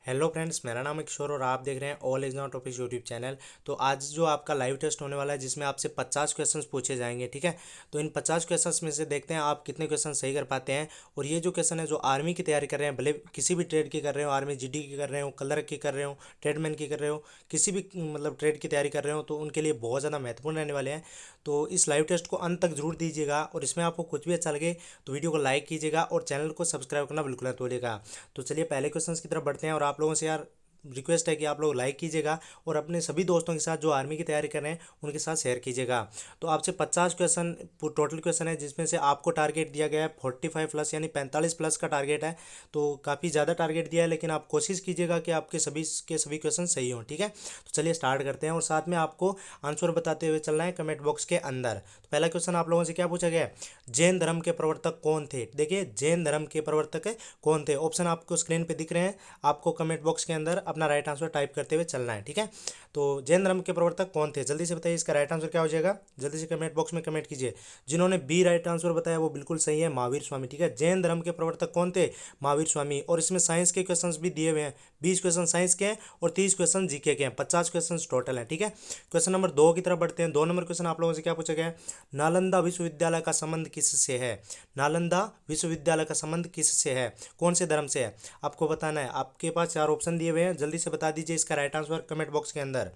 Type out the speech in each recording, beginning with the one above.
Hello friends, मेरा नाम है किशोर और आप देख रहे हैं all exam topics YouTube channel. तो आज जो आपका लाइव टेस्ट होने वाला है जिसमें आपसे 50 क्वेश्चंस पूछे जाएंगे, ठीक है। तो इन 50 क्वेश्चंस में से देखते हैं आप कितने क्वेश्चन सही कर पाते हैं। और ये जो क्वेश्चन है जो आर्मी की तैयारी कर रहे हैं, भले किसी भी ट्रेड की कर रहे हो, आर्मी जीडी की कर रहे हो, क्लर्क की कर रहे हो, ट्रेडमैन की कर रहे हो, किसी भी मतलब ट्रेड की तैयारी कर रहे हो, तो उनके लिए बहुत ज़्यादा महत्वपूर्ण रहने वाले हैं। तो इस लाइव टेस्ट को अंत तक जरूर दीजिएगा और इसमें आपको कुछ भी अच्छा लगे तो वीडियो को लाइक कीजिएगा और चैनल को सब्सक्राइब करना बिल्कुल ना भूलिएगा। तो चलिए पहले क्वेश्चन की तरफ बढ़ते हैं और आप लोगों से यार रिक्वेस्ट है कि आप लोग लाइक कीजिएगा और अपने सभी दोस्तों के साथ जो आर्मी की तैयारी कर रहे हैं उनके साथ शेयर कीजिएगा। तो आपसे 50 क्वेश्चन टोटल क्वेश्चन है जिसमें से आपको टारगेट दिया गया है 45 प्लस यानी 45 प्लस का टारगेट है। तो काफ़ी ज़्यादा टारगेट दिया है, लेकिन आप कोशिश कीजिएगा कि आपके सभी के सभी क्वेश्चन सही हों, ठीक है। तो चलिए स्टार्ट करते हैं और साथ में आपको आंसर बताते हुए चलना है कमेंट बॉक्स के अंदर। तो पहला क्वेश्चन आप लोगों से क्या पूछा गया है, जैन धर्म के प्रवर्तक कौन थे। देखिए जैन धर्म के प्रवर्तक कौन थे, ऑप्शन आपको स्क्रीन पे दिख रहे हैं। आपको कमेंट बॉक्स के अंदर अपना राइट आंसर टाइप करते हुए चलना है, ठीक है। तो जैन धर्म के प्रवर्तक कौन थे, जल्दी से बताइए इसका राइट आंसर क्या हो जाएगा। जल्दी से कमेंट बॉक्स में कमेंट कीजिए। जिन्होंने बी राइट आंसर बताया वो बिल्कुल सही है, महावीर स्वामी, ठीक है। जैन धर्म के प्रवर्तक कौन थे, महावीर स्वामी। और इसमें साइंस के क्वेश्चन भी दिए हुए हैं, 20 क्वेश्चन साइंस के हैं और 30 क्वेश्चन जीके के हैं, 50 क्वेश्चन टोटल है, ठीक है। क्वेश्चन नंबर 2 की तरफ बढ़ते हैं। 2 नंबर क्वेश्चन आप लोगों से क्या पूछा गया है, नालंदा विश्वविद्यालय का संबंध किससे है। नालंदा विश्वविद्यालय का संबंध किससे है, कौन से धर्म से है, आपको बताना है। आपके पास 4 ऑप्शन दिए हुए हैं, जल्दी से बता दीजिए इसका राइट आंसर कमेंट बॉक्स के अंदर।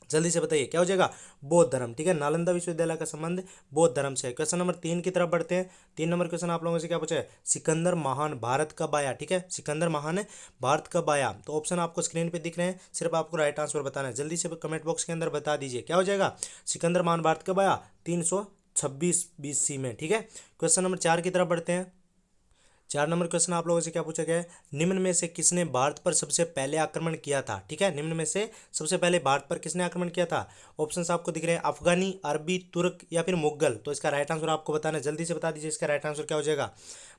जल्दी से बताइए क्या हो जाएगा, बौद्ध धर्म, ठीक है। नालंदा विश्वविद्यालय का संबंध बौद्ध धर्म से है। क्वेश्चन नंबर 3 की तरफ बढ़ते हैं। 3 नंबर क्वेश्चन आप लोगों से क्या पूछा है, सिकंदर महान भारत कब आया, ठीक है। सिकंदर महान भारत कब आया। तो ऑप्शन आपको स्क्रीन पे दिख रहे हैं, सिर्फ आपको राइट आंसर बताना है। जल्दी से कमेंट बॉक्स के अंदर बता दीजिए क्या हो जाएगा, सिकंदर महान भारत कब आया, 326 BC में, ठीक है। क्वेश्चन नंबर 4 की तरफ बढ़ते हैं। 4 नंबर क्वेश्चन आप लोगों से क्या पूछा गया है, निम्न में से किसने भारत पर सबसे पहले आक्रमण किया था, ठीक है। निम्न में से सबसे पहले भारत पर किसने आक्रमण किया था। ऑप्शंस आपको दिख रहे हैं, अफगानी, अरबी, तुर्क या फिर मुगल। तो इसका राइट आंसर आपको बताना है, जल्दी से बता दीजिए इसका राइट आंसर क्या हो जाएगा।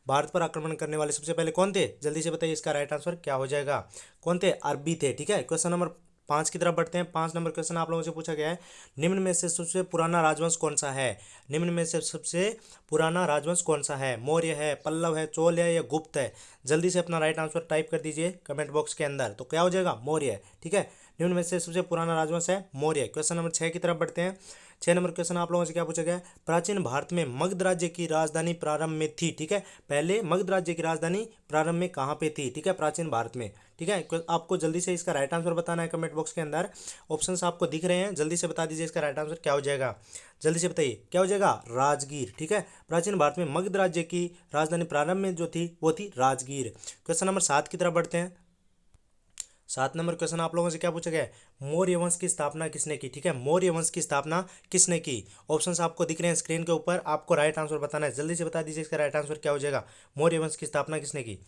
भारत पर आक्रमण करने वाले सबसे पहले कौन थे, जल्दी से बताइए इसका राइट आंसर क्या हो जाएगा। कौन थे, अरबी थे, ठीक है। क्वेश्चन नंबर 5 की तरफ बढ़ते हैं। 5 नंबर क्वेश्चन आप लोगों से पूछा गया है, निम्न में से सबसे पुराना राजवंश कौन सा है। निम्न में से सबसे पुराना राजवंश कौन सा है, मौर्य है, पल्लव है, चोल है या गुप्त है। जल्दी से अपना राइट आंसर टाइप कर दीजिए कमेंट बॉक्स के अंदर। तो क्या हो जाएगा, मौर्य है, ठीक है। निम्न में से सबसे पुराना राजवंश है मौर्य। क्वेश्चन नंबर 6 की तरफ बढ़ते हैं। 6 नंबर क्वेश्चन आप लोगों से क्या पूछा गया है, प्राचीन भारत में मगध राज्य की राजधानी प्रारंभ में थी, ठीक है। पहले मगध राज्य की राजधानी प्रारंभ में कहाँ पे थी, ठीक है, प्राचीन भारत में, ठीक है। आपको जल्दी से इसका राइट आंसर बताना है कमेंट बॉक्स के अंदर। ऑप्शंस आपको दिख रहे हैं, जल्दी से बता दीजिए इसका राइट आंसर क्या हो जाएगा। जल्दी से बताइए क्या हो जाएगा, राजगीर, ठीक है। प्राचीन भारत में मगध राज्य की राजधानी प्रारंभ में जो थी वो थी राजगीर। क्वेश्चन नंबर 7 की तरफ बढ़ते हैं। 7 नंबर क्वेश्चन आप लोगों से क्या पूछा गया है, मौर्य वंश की स्थापना किसने की, ठीक है। मौर्य वंश की स्थापना किसने की। ऑप्शंस आपको दिख रहे हैं स्क्रीन के ऊपर, आपको राइट आंसर बताना है। जल्दी से बता दीजिए इसका राइट आंसर क्या हो जाएगा, मौर्य वंश की स्थापना किसने की।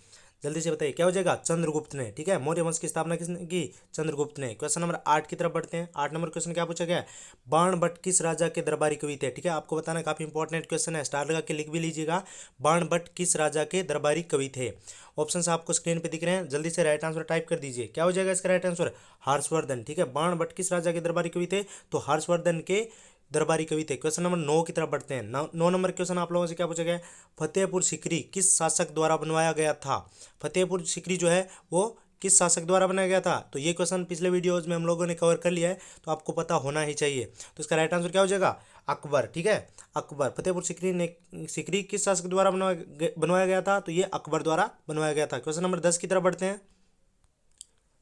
जल्दी से बताइए क्या हो जाएगा, चंद्रगुप्त ने, ठीक है। मौर्य वंश की स्थापना किसने की, चंद्रगुप्त ने। क्वेश्चन नंबर 8 की तरफ बढ़ते हैं। 8 नंबर क्वेश्चन क्या पूछा गया है, बाण भट्ट किस राजा के दरबारी कवि थे, ठीक है। आपको बताना है, काफी इंपॉर्टेंट क्वेश्चन है, स्टार लगा के लिख भी लीजिएगा। बाण भट्ट किस राजा के दरबारी कवि थे। ऑप्शंस आपको स्क्रीन पे दिख रहे हैं, जल्दी से राइट आंसर टाइप कर दीजिए क्या हो जाएगा इसका राइट आंसर, हर्षवर्धन, ठीक है। बाण भट्ट किस राजा के दरबारी कवि थे, तो हर्षवर्धन के दरबारी कवि थे। क्वेश्चन नंबर 9 की तरफ बढ़ते हैं। 9 नंबर क्वेश्चन आप लोगों से क्या पूछा गया है, फतेहपुर सीकरी किस शासक द्वारा बनवाया गया था। फतेहपुर सीकरी जो है वो किस शासक द्वारा बनाया गया था। तो ये क्वेश्चन पिछले वीडियोज में हम लोगों ने कवर कर लिया है, तो आपको पता होना ही चाहिए। तो इसका राइट आंसर क्या हो जाएगा, अकबर, ठीक है। अकबर, फतेहपुर सीकरी किस शासक द्वारा बनवाया गया था, तो ये अकबर द्वारा बनवाया गया था। क्वेश्चन नंबर 10 की तरफ बढ़ते हैं।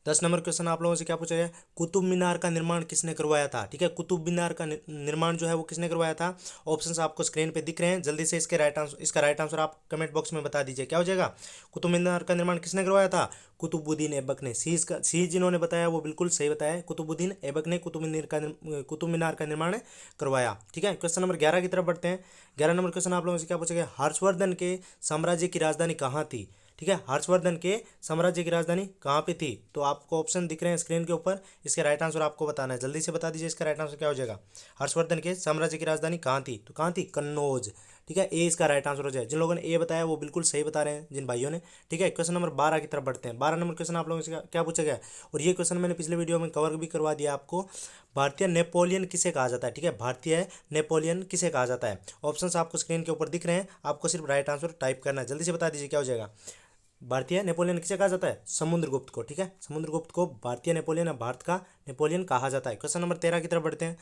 10 नंबर क्वेश्चन आप लोगों से क्या पूछा है, कुतुब मीनार का निर्माण किसने करवाया था, ठीक है। कुतुब मीनार का निर्माण जो है वो किसने करवाया था। ऑप्शंस आपको स्क्रीन पे दिख रहे हैं, जल्दी से इसका राइट आंसर आप कमेंट बॉक्स में बता दीजिए क्या हो जाएगा। कुतुब मीनार का निर्माण किसने करवाया था, कुतुबुद्दीन ऐबक ने। सी जिन्होंने बताया वो बिल्कुल सही बताया, कुतुबुद्दीन ऐबक ने कुतुब मीनार का निर्माण करवाया, ठीक है। क्वेश्चन नंबर 11 की तरफ बढ़ते हैं। 11 नंबर क्वेश्चन आप लोगों से क्या पूछा गया, हर्षवर्धन के साम्राज्य की राजधानी कहाँ थी, ठीक है। हर्षवर्धन के साम्राज्य की राजधानी कहाँ पे थी। तो आपको ऑप्शन दिख रहे हैं स्क्रीन के ऊपर, इसके राइट आंसर आपको बताना है। जल्दी से बता दीजिए इसका राइट आंसर क्या हो जाएगा। हर्षवर्धन के साम्राज्य की राजधानी कहाँ थी, तो कहाँ थी, कन्नौज, ठीक है। ए इसका राइट आंसर हो जाए। जिन लोगों ने ए बताया वो बिल्कुल सही बता रहे हैं, जिन भाइयों ने, ठीक है। क्वेश्चन नंबर 12 की तरफ बढ़ते हैं। 12 नंबर क्वेश्चन आप लोगों से क्या पूछा गया है, और ये क्वेश्चन मैंने पिछले वीडियो में कवर भी करवा दिया आपको। भारतीय नेपोलियन किसे कहा जाता है, ठीक है। भारतीय नेपोलियन किसे कहा जाता है। ऑप्शंस आपको स्क्रीन के ऊपर दिख रहे हैं, आपको सिर्फ राइट आंसर टाइप करना है। जल्दी से बता दीजिए क्या हो जाएगा। भारतीय नेपोलियन किसे कहा जाता है? समुद्रगुप्त को। ठीक है, समुद्रगुप्त को भारतीय नेपोलियन या भारत का नेपोलियन कहा जाता है। क्वेश्चन नंबर 13 की तरफ बढ़ते हैं।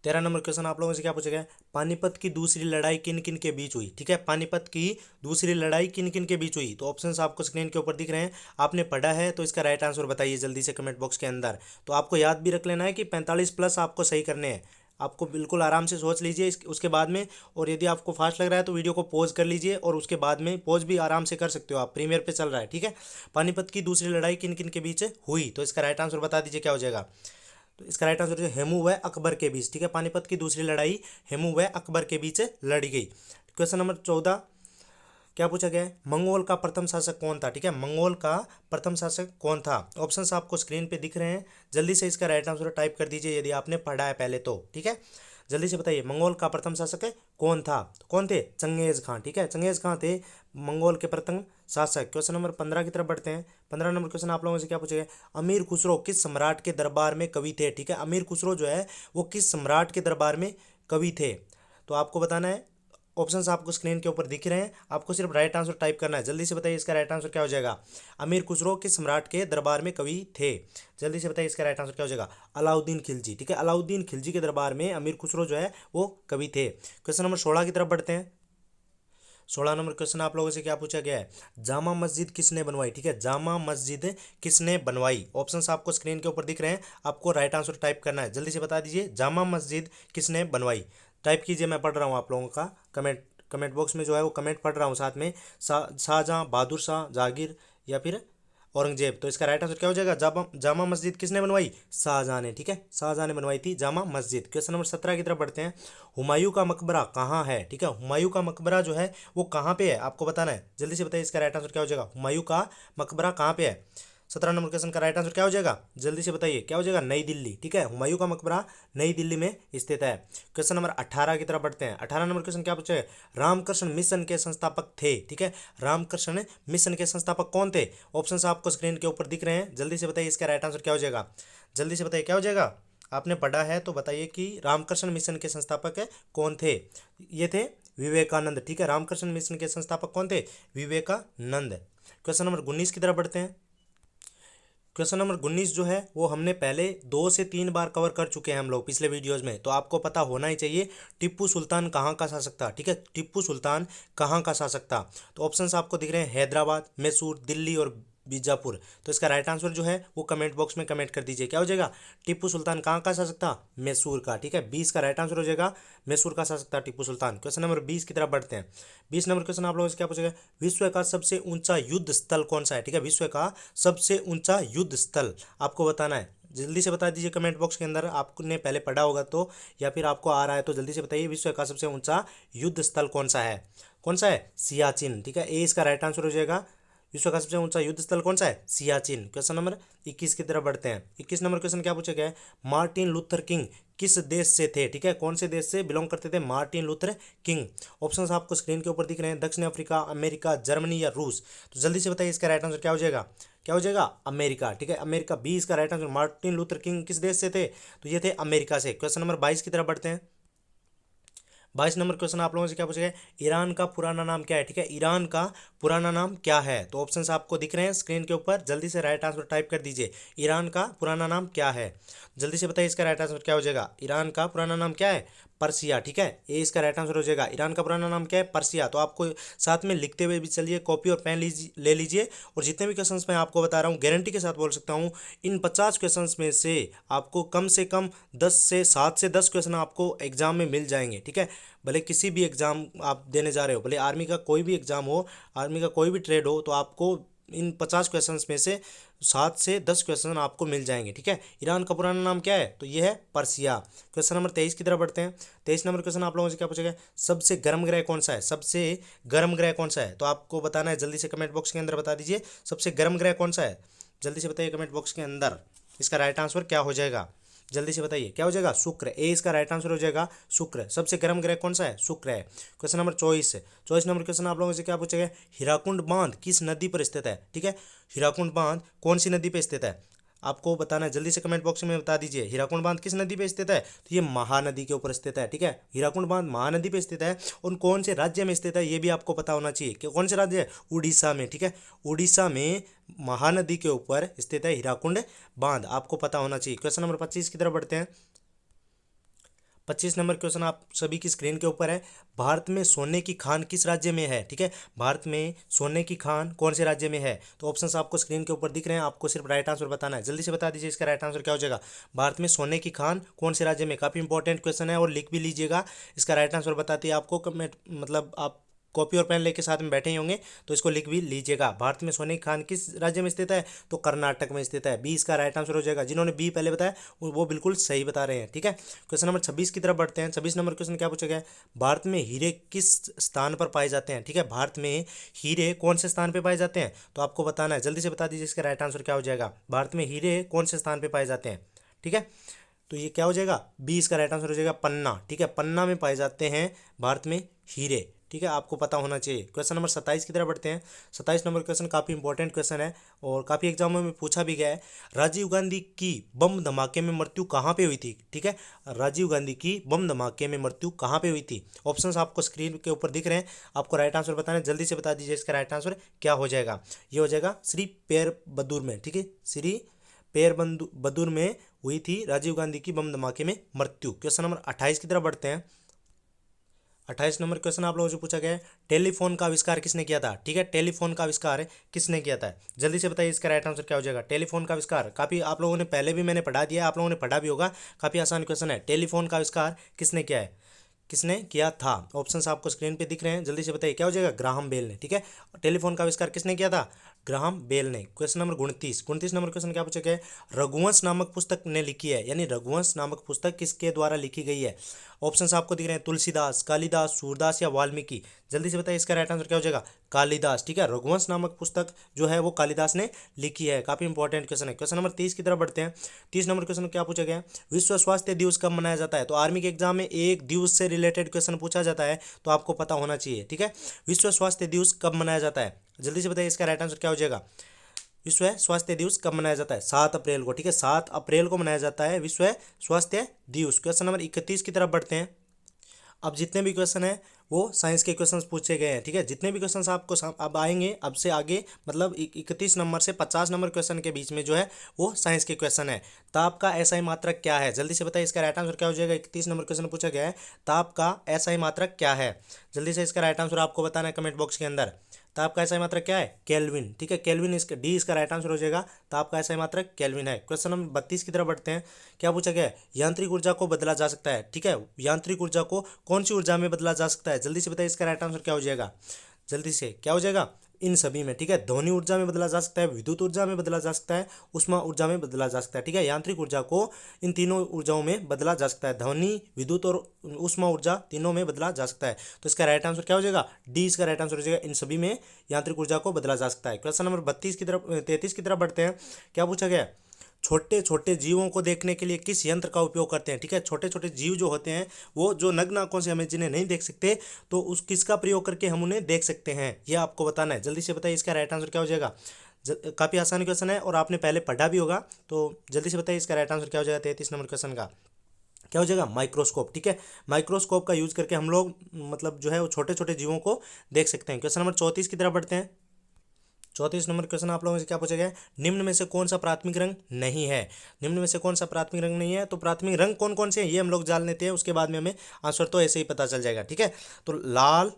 13 नंबर क्वेश्चन आप लोगों से क्या पूछा गया है? पानीपत की दूसरी लड़ाई किन किन के बीच हुई? ठीक है, पानीपत की दूसरी लड़ाई किन किन के बीच हुई? तो ऑप्शंस आपको स्क्रीन के ऊपर दिख रहे हैं, आपने पढ़ा है तो इसका राइट आंसर बताइए जल्दी से कमेंट बॉक्स के अंदर। तो आपको याद भी रख लेना है कि 45 प्लस आपको सही करने हैं, आपको बिल्कुल आराम से सोच लीजिए उसके बाद में। और यदि आपको फास्ट लग रहा है तो वीडियो को पॉज कर लीजिए और उसके बाद में पॉज भी आराम से कर सकते हो, आप प्रीमियर पे चल रहा है। ठीक है, पानीपत की दूसरी लड़ाई किन किन के बीच हुई? तो इसका राइट आंसर बता दीजिए क्या हो जाएगा। तो इसका राइट आंसर है हेमू व अकबर के बीच। ठीक है, पानीपत की दूसरी लड़ाई हेमू व अकबर के बीच लड़ी गई। क्वेश्चन नंबर 14 क्या पूछा गया है? मंगोल का प्रथम शासक कौन था? ठीक है, मंगोल का प्रथम शासक कौन था? ऑप्शंस आपको स्क्रीन पे दिख रहे हैं, जल्दी से इसका राइट आंसर टाइप कर दीजिए यदि आपने पढ़ा है पहले तो। ठीक है, जल्दी से बताइए मंगोल का प्रथम शासक कौन था? कौन थे? Genghis Khan. ठीक है, चंगेज खान थे मंगोल के प्रथम शासक। क्वेश्चन नंबर 15 की तरफ बढ़ते हैं। 15 नंबर क्वेश्चन आप लोगों से क्या पूछेगा? अमीर खुसरो किस सम्राट के दरबार में कवि थे? ठीक है, अमीर खुसरो जो है वो किस सम्राट के दरबार में कवि थे? तो आपको बताना है, ऑप्शंस आपको स्क्रीन के ऊपर दिख रहे हैं, आपको सिर्फ राइट आंसर टाइप करना है। जल्दी से बताइए इसका राइट आंसर क्या हो जाएगा। अमीर खुसरो किस सम्राट के दरबार में कवि थे? जल्दी से बताइए इसका राइट आंसर क्या हो जाएगा। अलाउद्दीन खिलजी। ठीक है, अलाउद्दीन खिलजी के दरबार में अमीर खुसरो जो है वो कवि थे। क्वेश्चन नंबर 16 की तरफ बढ़ते हैं। 16 नंबर क्वेश्चन आप लोगों से क्या पूछा गया है? जामा मस्जिद किसने बनवाई? ठीक है, जामा मस्जिद किसने बनवाई? ऑप्शंस आपको स्क्रीन के ऊपर दिख रहे हैं, आपको राइट आंसर टाइप करना है। जल्दी से बता दीजिए जामा मस्जिद किसने बनवाई। टाइप कीजिए, मैं पढ़ रहा हूँ आप लोगों का कमेंट कमेंट बॉक्स में जो है वो कमेंट पढ़ रहा हूँ साथ में। शाहजहाँ, बहादुर शाह, जहांगीर या फिर औरंगजेब। तो इसका राइट आंसर क्या हो जाएगा? जामा जामा मस्जिद किसने बनवाई? शाहजहाँ ने। ठीक है, शाहजहाँ ने बनवाई थी जामा मस्जिद। क्वेश्चन नंबर 17 की तरफ बढ़ते हैं। हुमायूं का मकबरा कहाँ है? ठीक है, हुमायूं का मकबरा जो है वो कहाँ पे है आपको बताना है। जल्दी से बताइए इसका राइट आंसर क्या हो जाएगा। हुमायूं का मकबरा कहाँ पे है? 17 नंबर क्वेश्चन का राइट आंसर क्या हो जाएगा? जल्दी से बताइए क्या हो जाएगा। नई दिल्ली। ठीक है, हुमायूं का मकबरा नई दिल्ली में स्थित है। क्वेश्चन नंबर 18 की तरफ बढ़ते हैं। 18 नंबर क्वेश्चन क्या पूछे? रामकृष्ण मिशन के संस्थापक थे। ठीक है, रामकृष्ण मिशन के संस्थापक कौन थे? ऑप्शंस आपको स्क्रीन के ऊपर दिख रहे हैं, जल्दी से बताइए इसका राइट आंसर क्या हो जाएगा। जल्दी से बताइए क्या हो जाएगा। आपने पढ़ा है तो बताइए कि रामकृष्ण मिशन के संस्थापक कौन थे? ये थे विवेकानंद। ठीक है, रामकृष्ण मिशन के संस्थापक कौन थे? विवेकानंद। क्वेश्चन नंबर 19 की तरफ बढ़ते हैं। क्वेश्चन नंबर 19 जो है वो हमने पहले 2 से 3 बार कवर कर चुके हैं हम लोग पिछले वीडियोस में, तो आपको पता होना ही चाहिए टिप्पू सुल्तान कहाँ का शासक था। ठीक है, टिप्पू सुल्तान कहाँ का शासक था? तो ऑप्शंस आपको दिख रहे हैं, हैदराबाद, मैसूर, दिल्ली और बीजापुर। तो इसका राइट आंसर जो है वो कमेंट बॉक्स में कमेंट कर दीजिए क्या हो जाएगा। टिप्पू सुल्तान कहाँ का शासक था? मैसूर का। ठीक है, 20 का राइट आंसर हो जाएगा, मैसूर का शासक था टिप्पू सुल्तान। क्वेश्चन नंबर 20 की तरफ बढ़ते हैं। 20 नंबर क्वेश्चन आप लोगों से क्या पूछेगा? विश्व का सबसे ऊंचा युद्ध स्थल कौन सा है? ठीक है, विश्व का सबसे ऊंचा युद्ध स्थल आपको बताना है। जल्दी से बता दीजिए कमेंट बॉक्स के अंदर, आपने पहले पढ़ा होगा तो या फिर आपको आ रहा है तो जल्दी से बताइए विश्व का सबसे ऊंचा युद्ध स्थल कौन सा है? कौन सा है? सियाचिन। ठीक है, ए इसका राइट आंसर हो जाएगा। विश्व का सबसे ऊंचा युद्ध स्थल कौन सा है? सियाचिन। क्वेश्चन नंबर 21 की तरफ बढ़ते हैं। 21 नंबर क्वेश्चन क्या पूछा गया है? मार्टिन लूथर किंग किस देश से थे? ठीक है, कौन से देश से बिलोंग करते थे मार्टिन लूथर किंग? ऑप्शंस आपको स्क्रीन के ऊपर दिख रहे हैं, दक्षिण अफ्रीका, अमेरिका, जर्मनी या रूस। तो जल्दी से बताइए इसका राइट आंसर क्या हो जाएगा। क्या हो जाएगा? अमेरिका। ठीक है, अमेरिका 20 का right answer. Martin Luther king किस देश से थे? तो ये थे अमेरिका से। क्वेश्चन नंबर 22 की तरफ बढ़ते हैं। 22 नंबर क्वेश्चन आप लोगों से क्या पूछेगा? ईरान का पुराना नाम क्या है? ठीक है, ईरान का पुराना नाम क्या है? तो ऑप्शंस आपको दिख रहे हैं स्क्रीन के ऊपर, जल्दी से राइट आंसर टाइप कर दीजिए। ईरान का पुराना नाम क्या है? जल्दी से बताइए इसका राइट आंसर क्या हो जाएगा। ईरान का पुराना नाम क्या है? पर्सिया। ठीक है, ये इसका राइट आंसर हो जाएगा। ईरान का पुराना नाम क्या है? पर्सिया। तो आपको साथ में लिखते हुए भी चलिए, कॉपी और पेन ले लीजिए। और जितने भी क्वेश्चंस मैं आपको बता रहा हूँ गारंटी के साथ बोल सकता हूँ, इन 50 क्वेश्चंस में से आपको कम से कम 7 से 10 क्वेश्चन आपको एग्जाम में मिल जाएंगे। ठीक है, भले किसी भी एग्जाम आप देने जा रहे हो, भले आर्मी का कोई भी एग्जाम हो, आर्मी का कोई भी ट्रेड हो, तो आपको इन 50 क्वेश्चंस में से 7 से 10 क्वेश्चन आपको मिल जाएंगे। ठीक है, ईरान का पुराना नाम क्या है? तो ये है पर्सिया। क्वेश्चन नंबर 23 की तरफ बढ़ते हैं। 23 नंबर क्वेश्चन आप लोगों से क्या पूछेगा? सबसे गर्म ग्रह कौन सा है? सबसे गर्म ग्रह कौन सा है? तो आपको बताना है, जल्दी से कमेंट बॉक्स के अंदर बता दीजिए सबसे गर्म ग्रह कौन सा है। जल्दी से बताइए कमेंट बॉक्स के अंदर, इसका राइट आंसर क्या हो जाएगा। जल्दी से बताइए क्या हो जाएगा। शुक्र। ए इसका राइट आंसर हो जाएगा शुक्र। सबसे गर्म ग्रह कौन सा है? शुक्र है। क्वेश्चन नंबर 24 है। 24 नंबर क्वेश्चन आप लोगों से क्या पूछेगा? हीराकुंड बांध किस नदी पर स्थित है? ठीक है, हीराकुंड बांध कौन सी नदी पर स्थित है? आपको बताना है, जल्दी से कमेंट बॉक्स में बता दीजिए। हीराकुंड बांध किस नदी पे स्थित है? तो ये महानदी के ऊपर स्थित है, ठीक है। हीराकुंड बांध महानदी पे स्थित है। उन कौन से राज्य में स्थित है ये भी आपको पता होना चाहिए कि कौन से राज्य है? उड़ीसा में, ठीक है। उड़ीसा में महानदी के ऊपर स्थित है हीराकुंड बांध, आपको पता होना चाहिए। क्वेश्चन नंबर 25 की तरफ बढ़ते हैं। 25 नंबर क्वेश्चन आप सभी की स्क्रीन के ऊपर है। भारत में सोने की खान किस राज्य में है? ठीक है, भारत में सोने की खान कौन से राज्य में है? तो ऑप्शंस आपको स्क्रीन के ऊपर दिख रहे हैं, आपको सिर्फ राइट आंसर बताना है। जल्दी से बता दीजिए इसका राइट आंसर क्या हो जाएगा। भारत में सोने की खान कौन से राज्य में? काफ़ी इंपॉर्टेंट क्वेश्चन है और लिख भी लीजिएगा। इसका राइट आंसर बताती है आपको, कमेंट मतलब आप कॉपी और पेन लेके साथ में बैठे ही होंगे तो इसको लिख भी लीजिएगा। भारत में सोने की खान किस राज्य में स्थित है? तो कर्नाटक में स्थित है। बी इसका राइट आंसर हो जाएगा। जिन्होंने बी पहले बताया वो बिल्कुल सही बता रहे हैं, ठीक है। क्वेश्चन नंबर 26 की तरफ बढ़ते हैं। 26 नंबर क्वेश्चन क्या पूछा गया है? भारत में हीरे किस स्थान पर पाए जाते हैं? ठीक है, भारत में हीरे कौन से स्थान पर पाए जाते हैं? तो आपको बताना है, जल्दी से बता दीजिए इसका राइट आंसर क्या हो जाएगा। भारत में हीरे कौन से स्थान पर पाए जाते हैं? ठीक है, तो ये क्या हो जाएगा? बी इसका राइट आंसर हो जाएगा, पन्ना, ठीक है। पन्ना में पाए जाते हैं भारत में हीरे, ठीक है, आपको पता होना चाहिए। क्वेश्चन नंबर 27 की तरफ बढ़ते हैं। 27 नंबर क्वेश्चन काफ़ी इंपॉर्टेंट क्वेश्चन है और काफ़ी एग्जामों में पूछा भी गया है। राजीव गांधी की बम धमाके में मृत्यु कहाँ पे हुई थी? ठीक है, राजीव गांधी की बम धमाके में मृत्यु कहाँ पे हुई थी? ऑप्शंस आपको स्क्रीन के ऊपर दिख रहे हैं, आपको राइट आंसर बताना है। जल्दी से बता दीजिए इसका राइट आंसर क्या हो जाएगा। ये हो जाएगा श्री पेरुंबदूर में, ठीक है, श्री पेरुंबदूर में हुई थी राजीव गांधी की बम धमाके में मृत्यु। क्वेश्चन नंबर 28 की तरफ बढ़ते हैं। 28 नंबर क्वेश्चन आप लोगों से पूछा गया है, टेलीफोन का आविष्कार किसने किया था? ठीक है, टेलीफोन का आविष्कार किसने किया था? जल्दी से बताइए इसका राइट आंसर क्या हो जाएगा। टेलीफोन का आविष्कार काफ़ी आप लोगों ने पहले भी मैंने पढ़ा दिया है, आप लोगों ने पढ़ा भी होगा, काफ़ी आसान क्वेश्चन है। टेलीफोन का आविष्कार किसने किया है, किसने किया था? ऑप्शंस आपको स्क्रीन पे दिख रहे हैं, जल्दी से बताइए क्या हो जाएगा। ग्राहम बेल ने, ठीक है। टेलीफोन का आविष्कार किसने किया था? ग्राहम बेल ने। क्वेश्चन नंबर 29 नंबर क्वेश्चन क्या पूछा गया है? रघुवंश नामक पुस्तक ने लिखी है, यानी रघुवंश नामक पुस्तक किसके द्वारा लिखी गई है? ऑप्शंस आपको दिख रहे हैं, तुलसीदास, कालिदास, सूरदास या वाल्मीकि। जल्दी से बताइए इसका राइट आंसर क्या हो जाएगा। कालिदास, ठीक है। रघुवंश नामक पुस्तक जो है वो कालिदास ने लिखी है। काफी इंपॉर्टेंट क्वेश्चन है। क्वेश्चन नंबर 30 की तरफ बढ़ते हैं। 30 नंबर क्वेश्चन क्या पूछा गया है? विश्व स्वास्थ्य दिवस कब मनाया जाता है? तो आर्मी के एग्जाम में एक दिवस से रिलेटेड क्वेश्चन पूछा जाता है, तो आपको पता होना चाहिए, ठीक है। विश्व स्वास्थ्य दिवस कब मनाया जाता है? जल्दी से बताइए इसका राइट आंसर क्या हो जाएगा। विश्व स्वास्थ्य दिवस कब मनाया जाता है? 7 अप्रैल को, ठीक है, 7 अप्रैल को मनाया जाता है विश्व स्वास्थ्य दिवस। क्वेश्चन नंबर 31 की तरफ बढ़ते हैं। अब जितने भी क्वेश्चन हैं वो साइंस के क्वेश्चंस पूछे गए हैं, ठीक है। जितने भी क्वेश्चंस आपको अब आएंगे अब से आगे, मतलब 31 नंबर से 50 नंबर क्वेश्चन के बीच में जो है वो साइंस के क्वेश्चन है। ताप का एसआई मात्रक क्या है? जल्दी से बताइए इसका राइट आंसर क्या हो जाएगा। 31 नंबर क्वेश्चन पूछा गया है, ताप का एसआई मात्रक क्या है? जल्दी से इसका राइट आंसर आपको बताना है कमेंट बॉक्स के अंदर। ताप का एसआई मात्रक क्या है? केल्विन, ठीक है, केल्विन इसका डी इसका राइट आंसर हो जाएगा। ताप का एसआई मात्रक केल्विन है। क्वेश्चन नंबर 32 की तरफ बढ़ते हैं। क्या पूछा गया है? यांत्रिक ऊर्जा को बदला जा सकता है, ठीक है, यांत्रिक ऊर्जा को कौन सी ऊर्जा में बदला जा सकता है? जल्दी से बताइए इसका राइट आंसर क्या हो जाएगा। जल्दी से क्या हो जाएगा? इन सभी में, ठीक है। ध्वनि ऊर्जा में बदला जा सकता है, विद्युत ऊर्जा में बदला जा सकता है, ऊष्मा ऊर्जा में बदला जा सकता है, ठीक है। यांत्रिक ऊर्जा को इन तीनों ऊर्जाओं में बदला जा सकता है, ध्वनि, विद्युत और ऊष्मा ऊर्जा तीनों में बदला जा सकता है। तो इसका राइट आंसर क्या हो जाएगा? डी इसका राइट आंसर हो जाएगा, इन सभी में यांत्रिक ऊर्जा को बदला जा सकता है। क्वेश्चन नंबर 33 की तरफ बढ़ते हैं। क्या पूछा गया है? छोटे छोटे जीवों को देखने के लिए किस यंत्र का उपयोग करते हैं? ठीक है, छोटे छोटे जीव जो होते हैं वो जो नग्न आंखों से हमें जिन्हें नहीं देख सकते, तो उस किसका प्रयोग करके हम उन्हें देख सकते हैं, यह आपको बताना है। जल्दी से बताइए इसका राइट आंसर क्या हो जाएगा। काफ़ी आसान क्वेश्चन है और आपने पहले पढ़ा भी होगा, तो जल्दी से बताइए इसका राइट आंसर क्या हो जाएगा। 33 नंबर क्वेश्चन का क्या हो जाएगा? माइक्रोस्कोप, ठीक है। माइक्रोस्कोप का यूज करके हम लोग मतलब जो है वो छोटे छोटे जीवों को देख सकते हैं। क्वेश्चन नंबर 34 की तरफ बढ़ते हैं। 34 नंबर क्वेश्चन आप लोगों से क्या पूछा गया है? निम्न में से कौन सा प्राथमिक रंग नहीं है? निम्न में से कौन सा प्राथमिक रंग नहीं है? तो प्राथमिक रंग कौन कौन से हैं ये हम लोग जान लेते हैं, उसके बाद में हमें आंसर तो ऐसे ही पता चल जाएगा, ठीक है। तो लाल,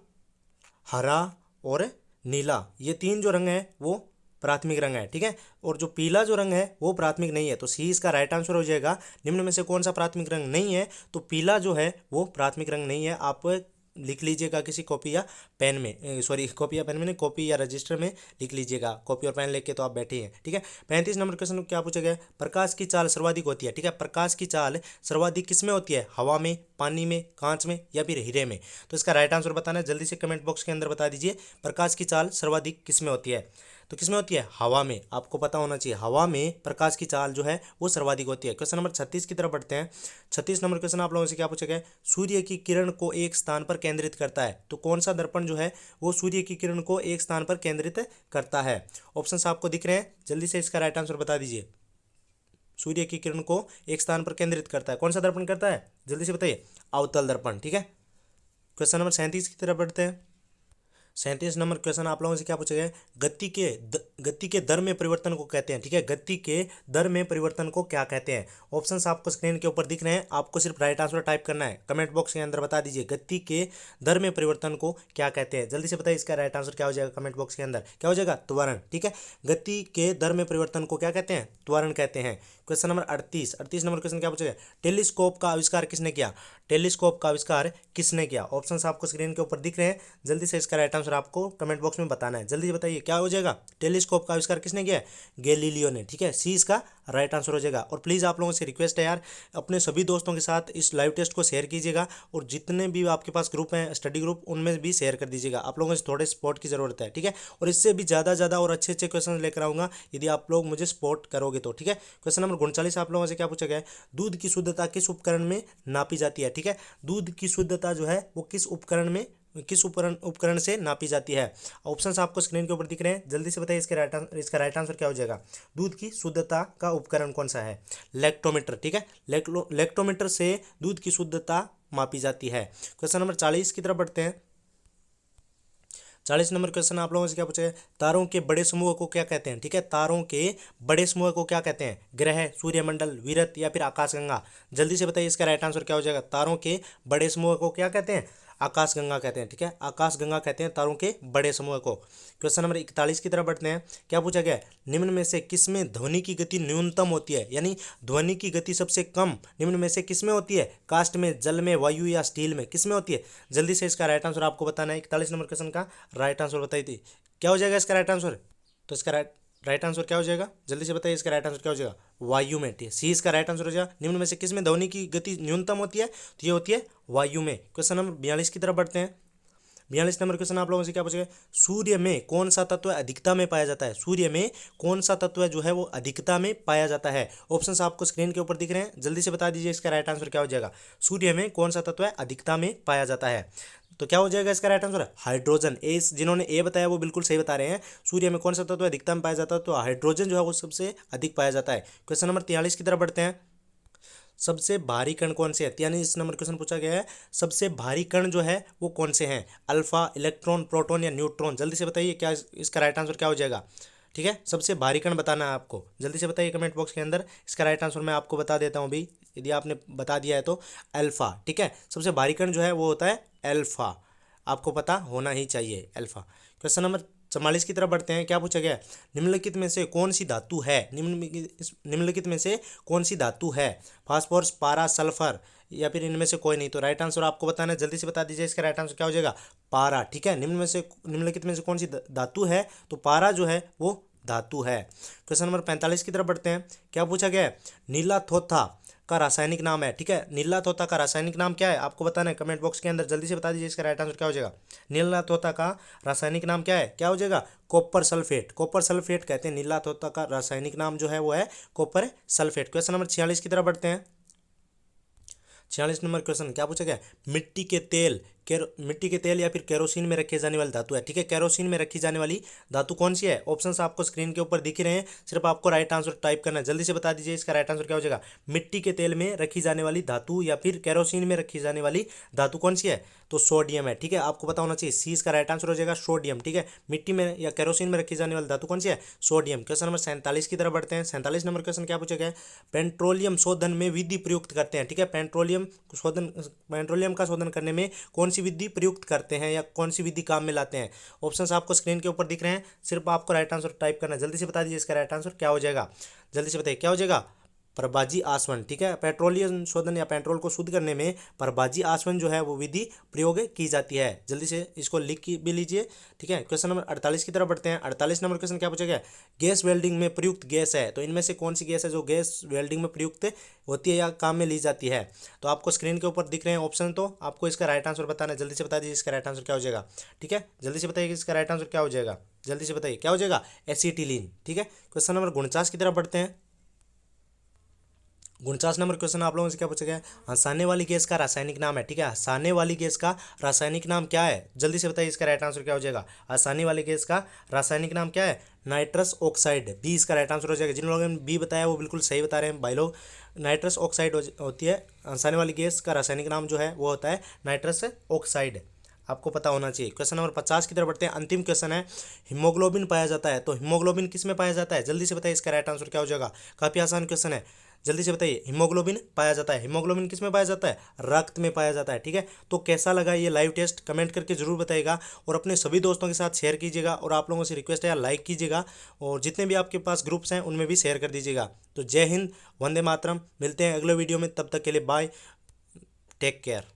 हरा और नीला, ये तीन जो रंग है वो प्राथमिक रंग है, ठीक है। और जो पीला जो रंग है वो प्राथमिक नहीं है, तो सी इसका राइट आंसर हो जाएगा। निम्न में से कौन सा प्राथमिक रंग नहीं है? तो पीला जो है वो प्राथमिक रंग नहीं है। आप लिख लीजिएगा किसी कॉपी या पेन में, सॉरी कॉपी या पेन में नहीं, कॉपी या रजिस्टर में लिख लीजिएगा। कॉपी और पेन लेके तो आप बैठे हैं, ठीक है। 35 नंबर क्वेश्चन क्या पूछा गया है? प्रकाश की चाल सर्वाधिक होती है, ठीक है। प्रकाश की चाल सर्वाधिक किस में होती है? हवा में, पानी में, कांच में या फिर हीरे में? तो इसका राइट आंसर बताना है, जल्दी से कमेंट बॉक्स के अंदर बता दीजिए। प्रकाश की चाल सर्वाधिक किस में होती है? तो किस में होती है? हवा में। आपको पता होना चाहिए, हवा में प्रकाश की चाल जो है वो सर्वाधिक होती है। क्वेश्चन नंबर 36 की तरफ बढ़ते हैं। 36 नंबर क्वेश्चन आप लोगों से क्या पूछा गया है? सूर्य की किरण को एक स्थान पर केंद्रित करता है, तो कौन सा दर्पण जो है वो सूर्य की किरण को एक स्थान पर केंद्रित करता है? ऑप्शंस आपको दिख रहे हैं, जल्दी से इसका राइट आंसर बता दीजिए। सूर्य की किरण को एक स्थान पर केंद्रित करता है? कौन सा दर्पण करता है? जल्दी से बताइए। अवतल दर्पण। ठीक है, क्वेश्चन नंबर 37 की तरफ बढ़ते हैं। 37 नंबर क्वेश्चन आप लोगों से क्या पूछा गया है? गति के दर में परिवर्तन को कहते हैं। ठीक है, गति के दर में परिवर्तन को क्या कहते हैं? ऑप्शंस आपको स्क्रीन के ऊपर दिख रहे हैं, आपको सिर्फ राइट आंसर टाइप करना है। कमेंट बॉक्स के अंदर बता दीजिए गति के दर में परिवर्तन को क्या कहते हैं। जल्दी से बताइए इसका राइट आंसर क्या हो जाएगा। कमेंट बॉक्स के अंदर क्या हो जाएगा? त्वरण। ठीक है, गति के दर में परिवर्तन को क्या कहते हैं? त्वरण कहते हैं। क्वेश्चन नंबर 38 नंबर क्वेश्चन क्या पूछा गया? टेलीस्कोप का आविष्कार किसने किया? टेलीस्कोप का आविष्कार किसने किया? ऑप्शंस आपको स्क्रीन के ऊपर दिख रहे हैं, जल्दी से इसका राइट आंसर आपको कमेंट बॉक्स में बताना है। जल्दी बताइए क्या हो जाएगा? टेलीस्कोप का आविष्कार किसने किया है? गैलीलियो ने। ठीक है, सी इसका राइट आंसर हो जाएगा। और प्लीज़ आप लोगों से रिक्वेस्ट है यार, अपने सभी दोस्तों के साथ इस लाइव टेस्ट को शेयर कीजिएगा, और जितने भी आपके पास ग्रुप हैं, स्टडी ग्रुप, उनमें भी शेयर कर दीजिएगा। आप लोगों से थोड़े सपोर्ट की ज़रूरत है। ठीक है, और इससे भी ज़्यादा और अच्छे अच्छे क्वेश्चन लेकर आऊँगा यदि आप लोग मुझे सपोर्ट करोगे तो। ठीक है, क्वेश्चन नंबर 39 आप लोगों से क्या पूछा गया है? दूध की शुद्धता किस उपकरण में नापी जाती है? ठीक है, दूध की शुद्धता जो है वो किस उपकरण से नापी जाती है? ऑप्शंस आपको स्क्रीन के ऊपर दिख रहे हैं, जल्दी से बताइए इसका राइट आंसर क्या हो जाएगा? दूध की शुद्धता का उपकरण कौन सा है? लेक्टोमीटर। ठीक है, लेक्टोमीटर से दूध की शुद्धता मापी जाती है। क्वेश्चन नंबर 40 की तरफ बढ़ते हैं। 40 नंबर क्वेश्चन आप लोगों से क्या पूछा है? तारों के बड़े समूह को क्या कहते हैं? ठीक है, तारों के बड़े समूह को क्या कहते हैं? ग्रह, सूर्यमंडल, विरत या फिर आकाशगंगा? जल्दी से बताइए इसका राइट आंसर क्या हो जाएगा? तारों के बड़े समूह को क्या कहते हैं? आकाशगंगा कहते हैं। ठीक है, आकाशगंगा कहते हैं तारों के बड़े समूह को। क्वेश्चन नंबर 41 की तरफ बढ़ते हैं। क्या पूछा गया है? निम्न में से किसमें ध्वनि की गति न्यूनतम होती है? यानी ध्वनि की गति सबसे कम निम्न में से किसमें होती है? काष्ठ में, जल में, वायु या स्टील में? किसमें होती है? जल्दी से इसका राइट आंसर आपको बताना है। 41 नंबर क्वेश्चन का राइट आंसर बताई थी, क्या हो जाएगा इसका राइट आंसर? तो इसका राइट आंसर क्या हो जाएगा? जल्दी से बताइए इसका राइट आंसर क्या हो जाएगा? वायु में। सी इसका राइट आंसर हो जाएगा। निम्न में से किसमें ध्वनि की गति न्यूनतम होती है? तो ये होती है वायु में। क्वेश्चन नंबर 42 की तरफ बढ़ते हैं। 42 नंबर क्वेश्चन आप लोगों से क्या पूछेगा? सूर्य में कौन सा तत्व अधिकता में पाया जाता है? सूर्य में कौन सा तत्व जो है वो अधिकता में पाया जाता है? ऑप्शंस आपको स्क्रीन के ऊपर दिख रहे हैं, जल्दी से बता दीजिए इसका राइट आंसर क्या हो जाएगा? सूर्य में कौन सा तत्व अधिकता में पाया जाता है? तो क्या हो जाएगा इसका राइट आंसर? हाइड्रोजन। जिन्होंने ए बताया वो बिल्कुल सही बता रहे हैं। सूर्य में कौन सा तत्व अधिकता में पाया जाता है? तो हाइड्रोजन जो है वो सबसे अधिक पाया जाता है। क्वेश्चन नंबर 43 की तरफ बढ़ते हैं। सबसे भारी कण कौन से हैं? यानी इस नंबर क्वेश्चन पूछा गया है, सबसे भारी कण जो है वो कौन से हैं? अल्फा, इलेक्ट्रॉन, प्रोटॉन या न्यूट्रॉन? जल्दी से बताइए क्या इसका राइट आंसर क्या हो जाएगा? ठीक है, सबसे भारी कण बताना है आपको, जल्दी से बताइए कमेंट बॉक्स के अंदर। इसका राइट आंसर मैं आपको बता देता हूँ अभी, यदि आपने बता दिया है तो। अल्फा। ठीक है, सबसे भारी कण जो है वो होता है अल्फा, आपको पता होना ही चाहिए अल्फा। क्वेश्चन नंबर 44 की तरफ बढ़ते हैं। क्या पूछा गया है? निम्नलिखित में से कौन सी धातु है? निम्नलिखित में से कौन सी धातु है? फास्फोरस, पारा, सल्फर या फिर इनमें से कोई नहीं? तो राइट आंसर आपको बताना है, जल्दी से बता दीजिए इसका राइट आंसर क्या हो जाएगा? पारा। ठीक है, निम्नलिखित में से कौन सी धातु है? तो पारा जो है वो धातु है। क्वेश्चन नंबर 45 की तरफ बढ़ते हैं। क्या पूछा गया है? नीला थोथा का रासायनिक नाम है। ठीक है, नीला तोता का रासायनिक नाम क्या है? आपको बताना है कमेंट बॉक्स के अंदर, जल्दी से बता दीजिए इसका राइट आंसर क्या हो जाएगा? नीला तोता का रासायनिक नाम क्या है? क्या हो जाएगा? Copper sulphate. कॉपर सल्फेट कहते हैं। नीला तोता का रासायनिक नाम जो है वो है कॉपर सल्फेट। क्वेश्चन नंबर 46 की तरफ बढ़ते हैं। 46 नंबर क्वेश्चन क्या पूछा गया? मिट्टी के तेल या फिर केरोसिन में रखी जाने वाली धातु है। ठीक है, केरोसिन में रखी जाने वाली धातु कौन सी है? ऑप्शंस आपको स्क्रीन के ऊपर दिख रहे हैं, सिर्फ आपको राइट आंसर टाइप करना है। जल्दी से बता दीजिए इसका राइट आंसर क्या हो जाएगा? मिट्टी के तेल में रखी जाने वाली धातु या फिर केरोसिन में रखी जाने वाली धातु कौन सी है? तो सोडियम है। ठीक है, आपको पता होना चाहिए, सी इसका राइट आंसर हो जाएगा सोडियम। ठीक है, मिट्टी में या केरोसिन में रखी जाने वाली धातु कौन सी है? सोडियम। क्वेश्चन नंबर 47 की तरफ बढ़ते हैं। 47 नंबर क्वेश्चन क्या पूछा गया है? पेट्रोलियम शोधन में विधि प्रयुक्त करते हैं। ठीक है, पेट्रोलियम का शोधन करने में कौन सी विधि प्रयुक्त करते हैं या कौन सी विधि काम में लाते हैं? ऑप्शंस आपको स्क्रीन के ऊपर दिख रहे हैं, सिर्फ आपको राइट आंसर टाइप करना है। जल्दी से बता दीजिए इसका राइट आंसर क्या हो जाएगा? जल्दी से बताइए क्या हो जाएगा? प्रभाजी आसवन। ठीक है, पेट्रोलियम शोधन या पेट्रोल को शुद्ध करने में प्रभाजी आसवन जो है वो विधि प्रयोग की जाती है। जल्दी से इसको लिख भी लीजिए। ठीक है, क्वेश्चन नंबर 48 की तरफ बढ़ते हैं। 48 नंबर क्वेश्चन क्या पूछा गया? गैस वेल्डिंग में प्रयुक्त गैस है, तो इनमें से कौन सी गैस है जो गैस वेल्डिंग में प्रयुक्त होती है या काम में ली जाती है? तो आपको स्क्रीन के ऊपर दिख रहे हैं ऑप्शन, तो आपको इसका राइट आंसर बताना है। जल्दी से बता दीजिए इसका राइट आंसर क्या हो जाएगा? ठीक है, जल्दी से बताइए इसका राइट आंसर क्या हो जाएगा? जल्दी से बताइए क्या हो जाएगा? एसिटिलीन। ठीक है, क्वेश्चन नंबर 49 की तरफ बढ़ते हैं। 49 नंबर क्वेश्चन आप लोगों से क्या पूछा गया है, हंसाने वाली गैस का रासायनिक नाम है। ठीक है, हंसाने वाली गैस का रासायनिक नाम क्या है, जल्दी से बताइए, इसका राइट आंसर क्या हो जाएगा। हंसाने वाली गैस का रासायनिक नाम क्या है, नाइट्रस ऑक्साइड, बी इसका राइट आंसर हो जाएगा। जिन लोगों ने बी बताया वो बिल्कुल सही बता रहे हैं भाई लोग। नाइट्रस ऑक्साइड होती है हंसाने वाली गैस का रासायनिक नाम, जो है वो होता है नाइट्रस ऑक्साइड। आपको पता होना चाहिए। क्वेश्चन नंबर 50 की तरफ बढ़ते हैं। अंतिम क्वेश्चन है, हीमोग्लोबिन पाया जाता है, तो हीमोग्लोबिन किस में पाया जाता है, जल्दी से बताइए, इसका राइट आंसर क्या हो जाएगा। काफी आसान क्वेश्चन है, जल्दी से बताइए। हीमोग्लोबिन पाया जाता है, हीमोग्लोबिन किस में पाया जाता है, रक्त में पाया जाता है। ठीक है, तो कैसा लगा ये लाइव टेस्ट, कमेंट करके जरूर बताइएगा और अपने सभी दोस्तों के साथ शेयर कीजिएगा। और आप लोगों से रिक्वेस्ट है यार, लाइक कीजिएगा और जितने भी आपके पास ग्रुप्स हैं उनमें भी शेयर कर दीजिएगा। तो जय हिंद, वंदे मातरम, मिलते हैं अगले वीडियो में, तब तक के लिए बाय, टेक केयर।